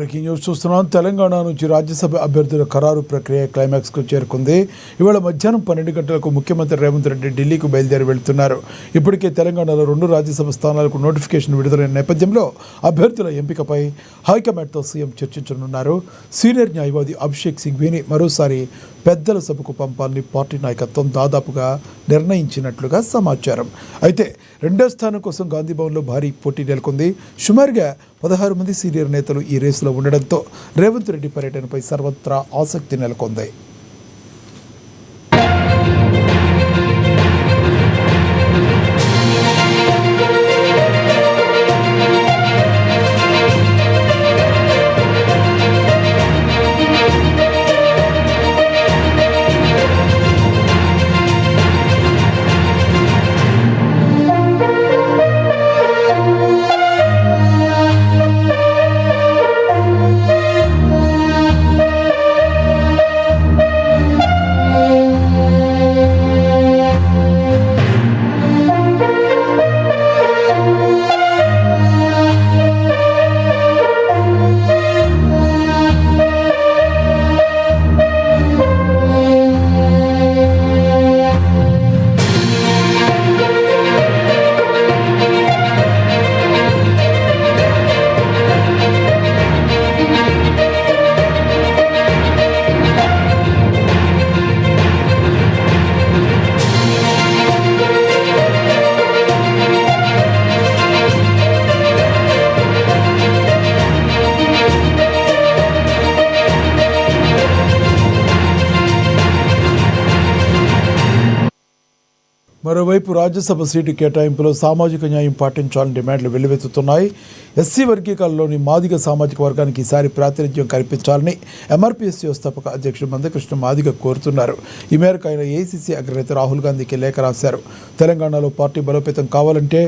Breaking news చూస్తున్నాం. తెలంగాణ నుంచి రాజ్యసభ అభ్యర్థుల ఖరారు ప్రక్రియ క్లైమాక్స్కు చేరుకుంది. ఇవాళ మధ్యాహ్నం 12 గంటలకు ముఖ్యమంత్రి రేవంత్ రెడ్డి ఢిల్లీకి బయలుదేరి వెళ్తున్నారు. ఇప్పటికే తెలంగాణలో 2 రాజ్యసభ స్థానాలకు నోటిఫికేషన్ విడుదలైన నేపథ్యంలో అభ్యర్థుల ఎంపికపై హైకమాండ్తో సీఎం చర్చించనున్నారు. సీనియర్ న్యాయవాది అభిషేక్ సింఘ్వీని మరోసారి పెద్దల సభకు పంపాలని పార్టీ నాయకత్వం దాదాపుగా నిర్ణయించినట్లుగా సమాచారం. అయితే రెండో స్థానం కోసం గాంధీభవన్లో భారీ పోటీ నెలకొంది. సుమారుగా 16 మంది సీనియర్ నేతలు ఈ రేసులో ఉండడంతో రేవంత్ రెడ్డి పర్యటనపై సర్వత్రా ఆసక్తి నెలకొంది. మరోవైపు రాజ్యసభ సీటు కేటాయింపులో సామాజిక న్యాయం పాటించాలని డిమాండ్లు వెల్లువెత్తుతున్నాయి. ఎస్సీ వర్గీకరణలోని మాదిగ సామాజిక వర్గానికి ఈసారి ప్రాతినిధ్యం కల్పించాలని ఎంఆర్పీఎస్ వ్యవస్థాపక అధ్యక్షుడు మందకృష్ణ మాదిగ కోరుతున్నారు. ఈ మేరకు ఆయన ఏఐసీసీ అగ్రనేత రాహుల్ గాంధీకి లేఖ రాశారు. తెలంగాణలో పార్టీ బలోపేతం కావాలంటే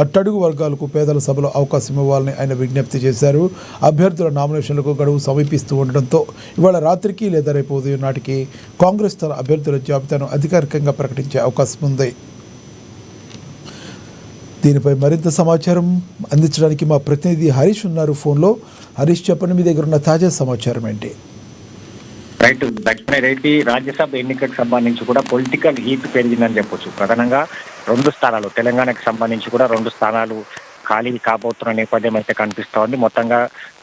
అట్టడుగు వర్గాలకు పేదల సభలో అవకాశం ఇవ్వాలని ఆయన విజ్ఞప్తి చేశారు. అభ్యర్థుల నామినేషన్లకు గడువు సమీపిస్తూ ఉండడంతో ఇవాళ రాత్రికి లేదా రేపు ఉదయం నాటికి కాంగ్రెస్ తన అభ్యర్థుల జాబితాను అధికారికంగా ప్రకటించే అవకాశం ఉంది. దీనిపై మరింత సమాచారం అందించడానికి మా ప్రతినిధి హరీష్ ఉన్నారు ఫోన్లో. హరీష్, చెప్పండి, మీ దగ్గర ఉన్న తాజా సమాచారం ఏంటి? రైట్ లక్ష్మీరెడ్డి, రాజ్యసభ ఎన్నికలకు సంబంధించి కూడా పొలిటికల్ హీట్ పెరిగిందని చెప్పొచ్చు. ప్రధానంగా 2 స్థానాలు తెలంగాణకు సంబంధించి కూడా 2 స్థానాలు ఖాళీ కాబోతున్న నేపథ్యం అయితే కనిపిస్తోంది. మొత్తంగా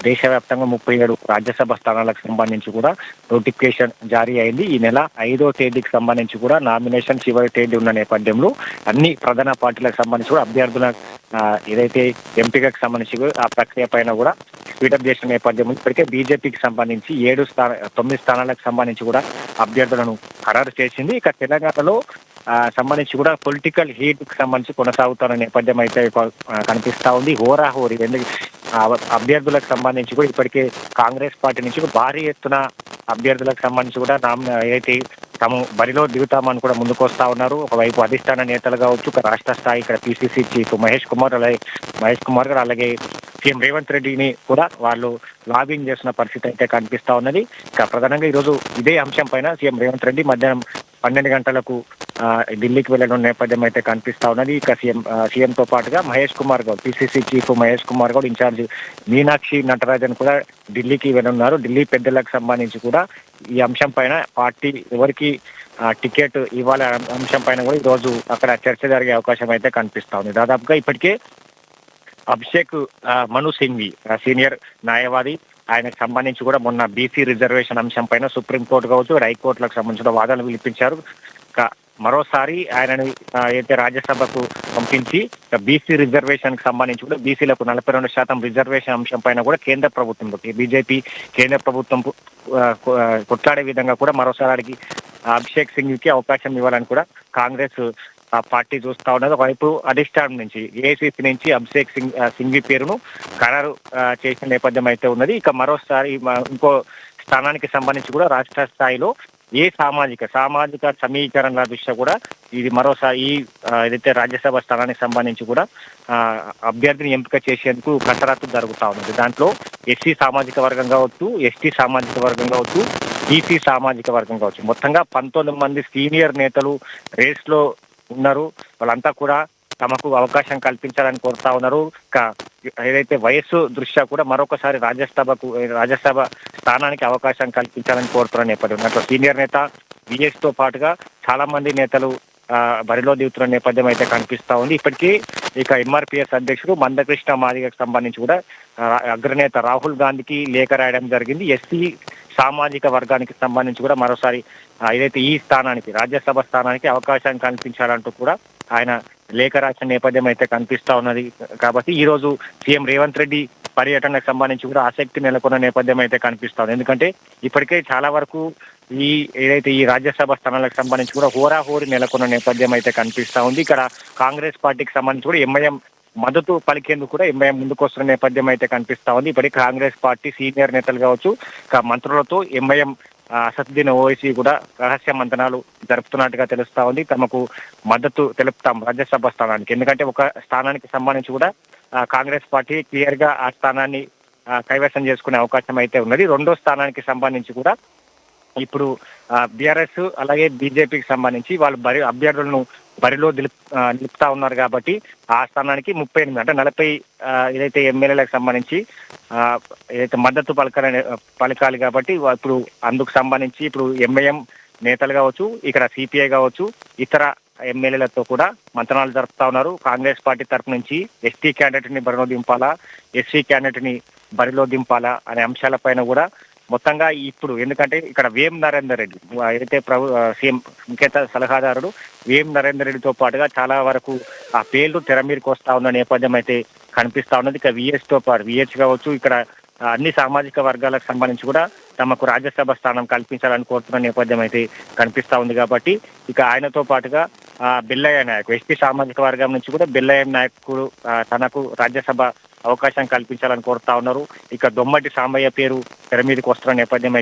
దేశవ్యాప్తంగా 37 రాజ్యసభ స్థానాలకు సంబంధించి కూడా నోటిఫికేషన్ జారీ అయింది. ఈ నెల 5వ తేదీకి సంబంధించి కూడా నామినేషన్ చివరి తేదీ ఉన్న నేపథ్యంలో అన్ని ప్రధాన పార్టీలకు సంబంధించి కూడా అభ్యర్థుల ఏదైతే ఎంపికకు సంబంధించి ఆ ప్రక్రియ పైన కూడా స్పీడప్ చేసిన నేపథ్యంలో ఇప్పటికే బీజేపీకి సంబంధించి 9 స్థానాలకు సంబంధించి కూడా అభ్యర్థులను ఖరారు చేసింది. ఇక తెలంగాణలో సంబంధించి కూడా పొలిటికల్ హీట్ కి సంబంధించి కొనసాగుతున్న నేపథ్యం అయితే కనిపిస్తా ఉంది. హోరాహోరీ అభ్యర్థులకు సంబంధించి కూడా ఇప్పటికే కాంగ్రెస్ పార్టీ నుంచి భారీ ఎత్తున అభ్యర్థులకు సంబంధించి కూడా అయితే తాము బరిలో దిగుతామని కూడా ముందుకు వస్తా ఉన్నారు. ఒకవైపు అధిష్టాన నేతలు కావచ్చు, ఒక రాష్ట్ర స్థాయి ఇక్కడ పిసిసి చీఫ్ మహేష్ కుమార్ గారు అలాగే సీఎం రేవంత్ రెడ్డిని కూడా వాళ్ళు లాబింగ్ చేస్తున్న పరిస్థితి అయితే కనిపిస్తా ఉన్నది. ఇక ప్రధానంగా ఈరోజు ఇదే అంశం పైన సీఎం రేవంత్ రెడ్డి మధ్యాహ్నం 12 గంటలకు ఢిల్లీకి వెళ్ళడం నేపథ్యం అయితే కనిపిస్తా ఉన్నది. ఇక సీఎంతో పాటుగా Mahesh Kumar Goud, PCC chief Mahesh Kumar Goud, in charge Meenakshi Natarajan కూడా ఢిల్లీకి వెళ్ళనున్నారు. ఢిల్లీ పెద్దలకు సంబంధించి కూడా ఈ అంశం పైన పార్టీ ఎవరికి టికెట్ ఇవ్వాలే అంశం పైన కూడా ఈరోజు అక్కడ చర్చ జరిగే అవకాశం అయితే కనిపిస్తా ఉంది. దాదాపుగా ఇప్పటికే అభిషేక్ మను సింఘ్వి సీనియర్ న్యాయవాది, ఆయనకు సంబంధించి కూడా మొన్న బీసీ రిజర్వేషన్ అంశం పైన సుప్రీంకోర్టు కావచ్చు, హైకోర్టులకు సంబంధించిన వాదనలు వినిపించారు. మరోసారి ఆయనని అయితే రాజ్యసభకు పంపించి బీసీ రిజర్వేషన్ కి సంబంధించి కూడా బీసీలకు 42% రిజర్వేషన్ అంశం పైన కూడా కేంద్ర ప్రభుత్వం బీజేపీ కేంద్ర ప్రభుత్వం కొట్లాడే విధంగా కూడా మరోసారి అభిషేక్ సింఘ్కి అవకాశం ఇవ్వాలని కూడా కాంగ్రెస్ పార్టీ చూస్తా ఉన్నది. ఒకవైపు అధిష్టానం నుంచి ఏఐసీసీ నుంచి అభిషేక్ సింఘ్వి పేరును ఖరారు చేసిన నేపథ్యం అయితే ఉన్నది. ఇక మరోసారి ఇంకో స్థానానికి సంబంధించి కూడా రాష్ట్ర స్థాయిలో ఏ సామాజిక సమీకరణల దృష్ట్యా కూడా ఇది మరోసారి ఈ ఏదైతే రాజ్యసభ స్థానానికి సంబంధించి కూడా అభ్యర్థిని ఎంపిక చేసేందుకు కసరత్తు జరుగుతూ ఉన్నది. దాంట్లో ఎస్సీ సామాజిక వర్గం కావచ్చు, ఎస్టీ సామాజిక వర్గం కావచ్చు, బీసీ సామాజిక వర్గం కావచ్చు, మొత్తంగా 19 మంది సీనియర్ నేతలు రేస్లో ఉన్నారు. వాళ్ళంతా కూడా తమకు అవకాశం కల్పించాలని కోరుతా ఉన్నారు. ఇంకా ఏదైతే వయస్సు దృష్ట్యా కూడా మరొకసారి రాజ్యసభ స్థానానికి అవకాశం కల్పించాలని కోరుతున్న నేపథ్యం అట్లా సీనియర్ నేత విఎస్ తో పాటుగా చాలా మంది నేతలు బరిలో దిగుతున్న నేపథ్యం అయితే కనిపిస్తా ఉంది. ఇప్పటికీ ఇక ఎంఆర్పిఎస్ అధ్యక్షుడు మందకృష్ణ మాదిగకు సంబంధించి కూడా అగ్రనేత రాహుల్ గాంధీకి లేఖ రాయడం జరిగింది. ఎస్సీ సామాజిక వర్గానికి సంబంధించి కూడా మరోసారి ఏదైతే ఈ స్థానానికి రాజ్యసభ స్థానానికి అవకాశం కల్పించాలంటూ కూడా ఆయన లేఖ రాసిన నేపథ్యం అయితే కనిపిస్తా ఉన్నది. కాబట్టి ఈ రోజు సీఎం రేవంత్ రెడ్డి పర్యటనకు సంబంధించి కూడా ఆసక్తి నెలకొన్న నేపథ్యం అయితే కనిపిస్తా ఉంది. ఎందుకంటే ఇప్పటికే చాలా వరకు ఏదైతే ఈ రాజ్యసభ స్థానాలకు సంబంధించి కూడా హోరాహోరీ నెలకొన్న నేపథ్యం అయితే కనిపిస్తా ఉంది. ఇక్కడ కాంగ్రెస్ పార్టీకి సంబంధించి కూడా ఎంఐఎం మద్దతు పలికేందుకు కూడా ఎంఐఎం ముందుకు వస్తున్న నేపథ్యం అయితే కనిపిస్తా ఉంది. ఇప్పటికీ కాంగ్రెస్ పార్టీ సీనియర్ నేతలు కావచ్చు, మంత్రులతో ఎంఐఎం అసదుద్దీన్ ఓవైసీ కూడా రహస్య మంతనాలు జరుపుతున్నట్టుగా తెలుస్తా ఉంది. తమకు మద్దతు తెలుపుతాం రాజ్యసభ స్థానానికి, ఎందుకంటే ఒక స్థానానికి సంబంధించి కూడా కాంగ్రెస్ పార్టీ క్లియర్ గా ఆ స్థానాన్ని కైవసం చేసుకునే అవకాశం అయితే ఉన్నది. రెండో స్థానానికి సంబంధించి కూడా ఇప్పుడు బీఆర్ఎస్ అలాగే బీజేపీకి సంబంధించి వాళ్ళు అభ్యర్థులను బరిలో నిలుపుతా ఉన్నారు. కాబట్టి ఆ స్థానానికి 38 అంటే 40 ఏదైతే ఎమ్మెల్యేలకు సంబంధించి ఏదైతే మద్దతు పలకాలి కాబట్టి ఇప్పుడు అందుకు సంబంధించి ఇప్పుడు ఎంఐఎం నేతలు కావచ్చు, ఇక్కడ సిపిఐ కావచ్చు, ఇతర ఎమ్మెల్యేలతో కూడా మంతనాలు జరుపుతా ఉన్నారు. కాంగ్రెస్ పార్టీ తరఫు నుంచి ఎస్టీ క్యాండిడేట్ ని బరిలో దింపాలా, ఎస్సీ క్యాండిడేట్ ని బరిలో దింపాలా అనే అంశాలపైన కూడా మొత్తంగా ఇప్పుడు ఎందుకంటే ఇక్కడ వేం నరేందర్ రెడ్డి ఏదైతే సీఎం ముఖ్య సలహాదారుడు వేం నరేందర్ రెడ్డితో పాటుగా చాలా వరకు ఆ పేర్లు తెర మీదకి వస్తా ఉన్న నేపథ్యం అయితే కనిపిస్తా ఉన్నది. ఇక విఎస్ తో పాటు విహెచ్ కావచ్చు, ఇక్కడ అన్ని సామాజిక వర్గాలకు సంబంధించి కూడా తమకు రాజ్యసభ స్థానం కల్పించాలని కోరుతున్న నేపథ్యం అయితే కనిపిస్తా ఉంది. కాబట్టి ఇక ఆయనతో పాటుగా బిల్లయ్య నాయక్ ఎస్టీ సామాజిక వర్గం నుంచి కూడా బిల్లయ్య నాయకుడు తనకు రాజ్యసభ అవకాశం కల్పించాలని కోరుతా ఉన్నారు. ఇక దొమ్మటి సాంబయ్య పేరు తెర మీదకి వస్తున్న నేపథ్యం